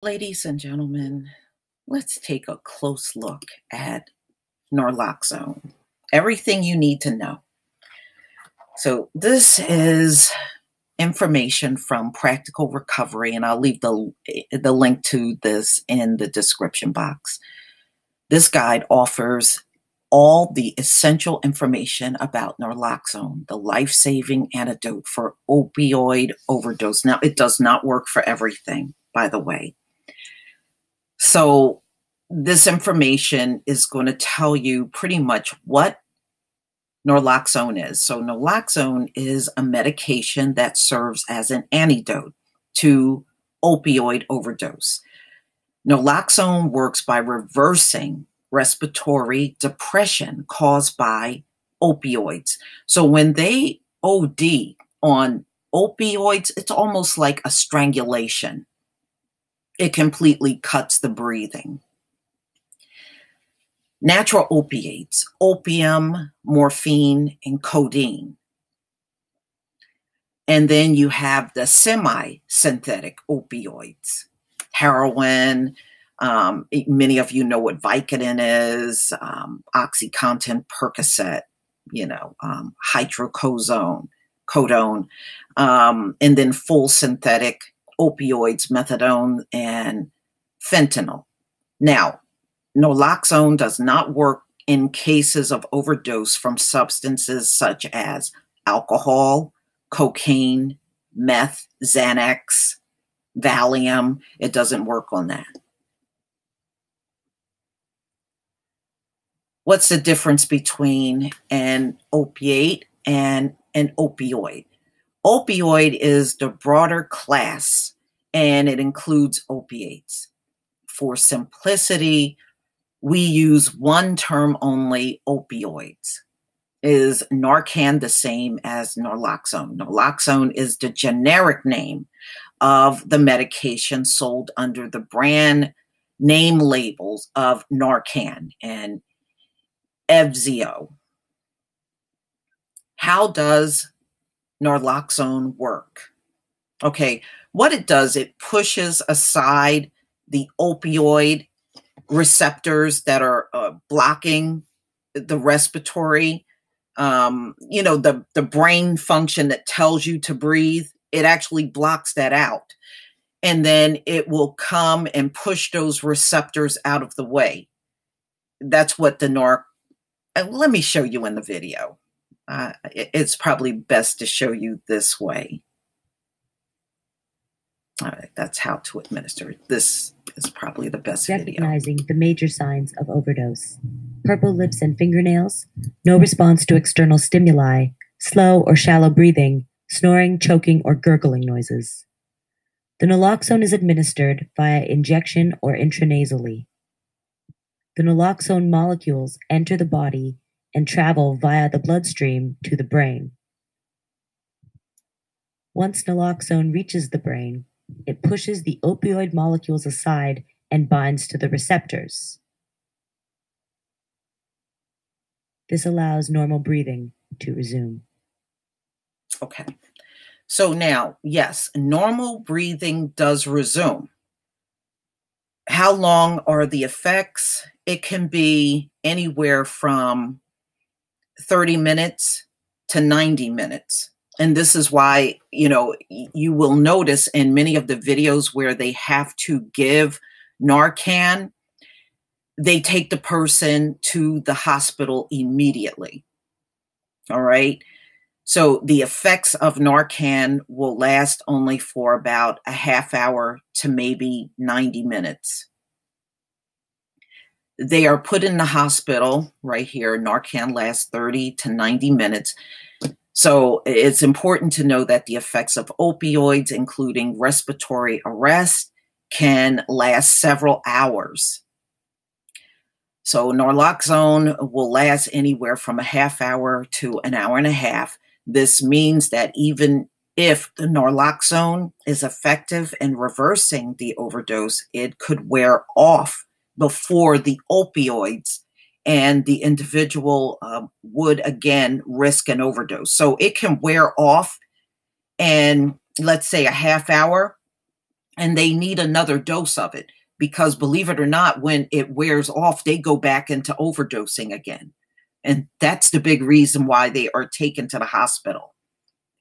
Ladies and gentlemen, let's take a close look at naloxone. Everything you need to know. So this is information from Practical Recovery, and I'll leave the link to this in the description box. This guide offers all the essential information about naloxone, the life-saving antidote for opioid overdose. Now, it does not work for everything, by the way. So this information is going to tell you pretty much what naloxone is. So naloxone is a medication that serves as an antidote to opioid overdose. Naloxone works by reversing respiratory depression caused by opioids. So when they OD on opioids, it's almost like a strangulation. It completely cuts the breathing. Natural opiates, opium, morphine, and codeine. And then you have the semi-synthetic opioids, heroin. Many of you know what Vicodin is, OxyContin, Percocet, hydrocodone, and then full synthetic opioids, methadone, and fentanyl. Now, naloxone does not work in cases of overdose from substances such as alcohol, cocaine, meth, Xanax, Valium. It doesn't work on that. What's the difference between an opiate and an opioid? Opioid is the broader class, and it includes opiates. For simplicity, we use one term only, opioids. Is Narcan the same as naloxone? Naloxone is the generic name of the medication sold under the brand name labels of Narcan and Evzio. How does naloxone work? Okay, what it does, it pushes aside the opioid receptors that are blocking the respiratory, the brain function that tells you to breathe. It actually blocks that out. And then it will come and push those receptors out of the way. That's what let me show you in the video. It's probably best to show you this way. All right, that's how to administer it. This is probably the best video. Recognizing the major signs of overdose. Purple lips and fingernails, no response to external stimuli, slow or shallow breathing, snoring, choking, or gurgling noises. The naloxone is administered via injection or intranasally. The naloxone molecules enter the body and travel via the bloodstream to the brain. Once naloxone reaches the brain, it pushes the opioid molecules aside and binds to the receptors. This allows normal breathing to resume. Okay. So now, yes, normal breathing does resume. How long are the effects? It can be anywhere from 30 minutes to 90 minutes. And this is why, you will notice in many of the videos where they have to give Narcan, they take the person to the hospital immediately. All right. So the effects of Narcan will last only for about a half hour to maybe 90 minutes. They are put in the hospital right here. Narcan lasts 30 to 90 minutes. So it's important to know that the effects of opioids, including respiratory arrest, can last several hours. So naloxone will last anywhere from a half hour to an hour and a half. This means that even if the naloxone is effective in reversing the overdose, it could wear off before the opioids, and the individual would again risk an overdose. So it can wear off in, let's say, a half hour, and they need another dose of it because, believe it or not, when it wears off, they go back into overdosing again. And that's the big reason why they are taken to the hospital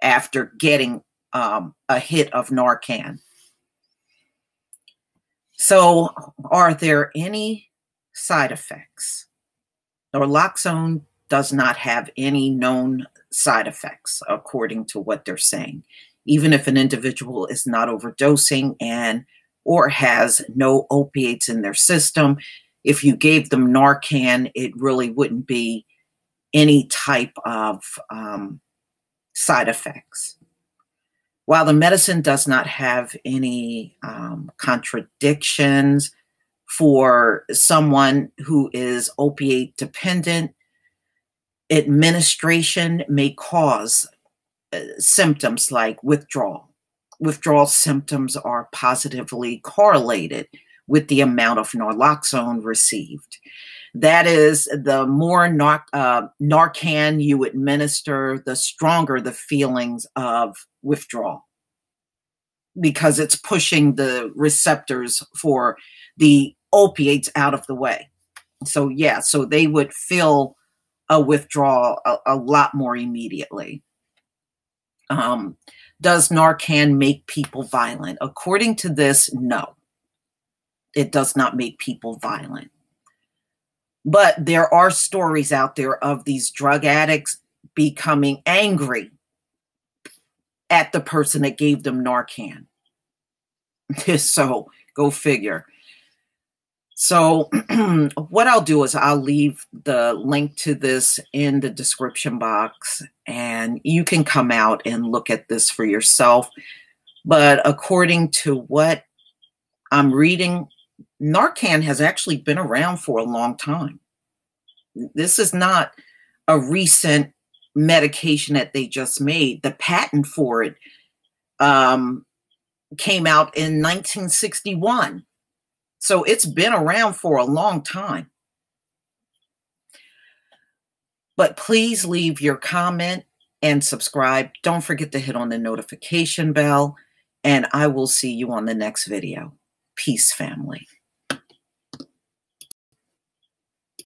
after getting a hit of Narcan. So, are there any side effects? Naloxone does not have any known side effects, according to what they're saying. Even if an individual is not overdosing and or has no opiates in their system, if you gave them Narcan, it really wouldn't be any type of side effects. While the medicine does not have any contradictions for someone who is opiate dependent, administration may cause symptoms like withdrawal. Withdrawal symptoms are positively correlated with the amount of naloxone received. That is, the more Narcan you administer, the stronger the feelings of withdrawal, because it's pushing the receptors for the opiates out of the way. So yeah, so they would feel a withdrawal a lot more immediately. Does Narcan make people violent? According to this, no. It does not make people violent. But there are stories out there of these drug addicts becoming angry at the person that gave them Narcan. So go figure. So what I'll do is I'll leave the link to this in the description box, and you can come out and look at this for yourself. But according to what I'm reading, Narcan has actually been around for a long time. This is not a recent medication that they just made. The patent for it came out in 1961. So it's been around for a long time. But please leave your comment and subscribe. Don't forget to hit on the notification bell, and I will see you on the next video. Peace, family.